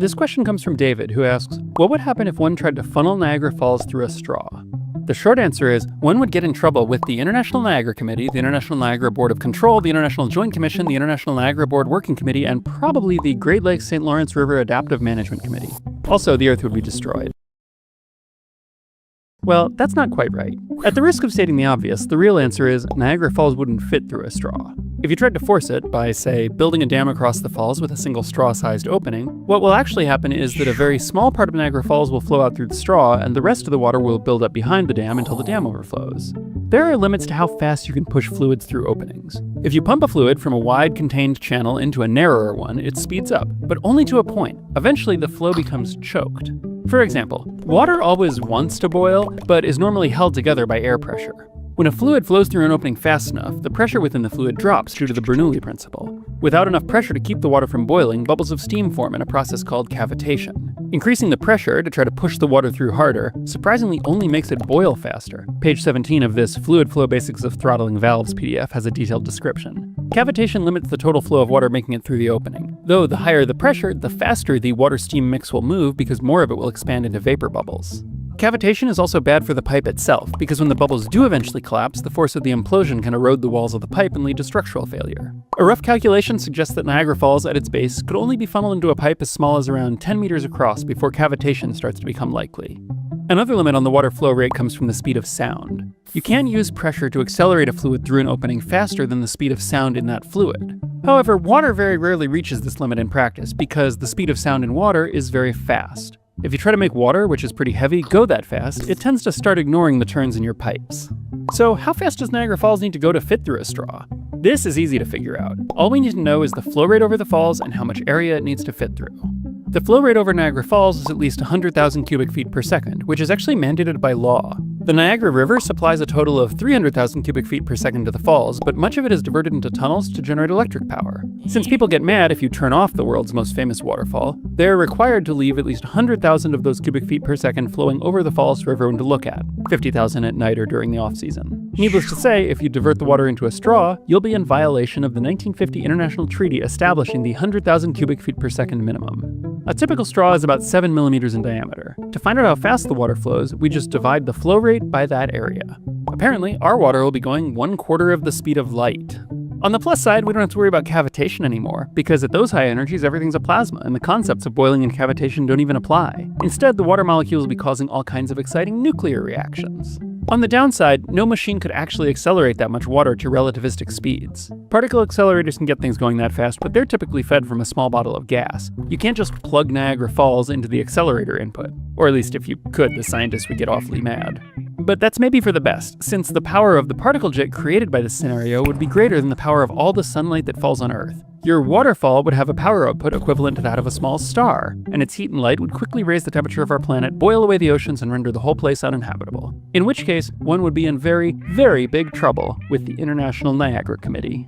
This question comes from David, who asks, what would happen if one tried to funnel Niagara Falls through a straw? The short answer is, one would get in trouble with the International Niagara Committee, the International Niagara Board of Control, the International Joint Commission, the International Niagara Board Working Committee, and probably the Great Lakes St. Lawrence River Adaptive Management Committee. Also, the Earth would be destroyed. Well, that's not quite right. At the risk of stating the obvious, the real answer is Niagara Falls wouldn't fit through a straw. If you tried to force it by, say, building a dam across the falls with a single straw-sized opening, what will actually happen is that a very small part of Niagara Falls will flow out through the straw, and the rest of the water will build up behind the dam until the dam overflows. There are limits to how fast you can push fluids through openings. If you pump a fluid from a wide contained channel into a narrower one, it speeds up, but only to a point. Eventually, the flow becomes choked. For example, water always wants to boil, but is normally held together by air pressure. When a fluid flows through an opening fast enough, the pressure within the fluid drops due to the Bernoulli principle. Without enough pressure to keep the water from boiling, bubbles of steam form in a process called cavitation. Increasing the pressure to try to push the water through harder surprisingly only makes it boil faster. Page 17 of this Fluid Flow Basics of Throttling Valves PDF has a detailed description. Cavitation limits the total flow of water making it through the opening. Though the higher the pressure, the faster the water-steam mix will move because more of it will expand into vapor bubbles. Cavitation is also bad for the pipe itself, because when the bubbles do eventually collapse, the force of the implosion can erode the walls of the pipe and lead to structural failure. A rough calculation suggests that Niagara Falls at its base could only be funneled into a pipe as small as around 10 meters across before cavitation starts to become likely. Another limit on the water flow rate comes from the speed of sound. You can use pressure to accelerate a fluid through an opening faster than the speed of sound in that fluid. However, water very rarely reaches this limit in practice because the speed of sound in water is very fast. If you try to make water, which is pretty heavy, go that fast, it tends to start ignoring the turns in your pipes. So how fast does Niagara Falls need to go to fit through a straw? This is easy to figure out. All we need to know is the flow rate over the falls and how much area it needs to fit through. The flow rate over Niagara Falls is at least 100,000 cubic feet per second, which is actually mandated by law. The Niagara River supplies a total of 300,000 cubic feet per second to the falls, but much of it is diverted into tunnels to generate electric power. Since people get mad if you turn off the world's most famous waterfall, they're required to leave at least 100,000 of those cubic feet per second flowing over the falls for everyone to look at, 50,000 at night or during the off-season. Needless to say, if you divert the water into a straw, you'll be in violation of the 1950 International Treaty establishing the 100,000 cubic feet per second minimum. A typical straw is about 7 millimeters in diameter. To find out how fast the water flows, we just divide the flow rate by that area. Apparently, our water will be going 1/4 of the speed of light. On the plus side, we don't have to worry about cavitation anymore, because at those high energies, everything's a plasma, and the concepts of boiling and cavitation don't even apply. Instead, the water molecules will be causing all kinds of exciting nuclear reactions. On the downside, no machine could actually accelerate that much water to relativistic speeds. Particle accelerators can get things going that fast, but they're typically fed from a small bottle of gas. You can't just plug Niagara Falls into the accelerator input. Or at least if you could, the scientists would get awfully mad. But that's maybe for the best, since the power of the particle jet created by this scenario would be greater than the power of all the sunlight that falls on Earth. Your waterfall would have a power output equivalent to that of a small star, and its heat and light would quickly raise the temperature of our planet, boil away the oceans, and render the whole place uninhabitable. In which case, one would be in very, very big trouble with the International Niagara Committee.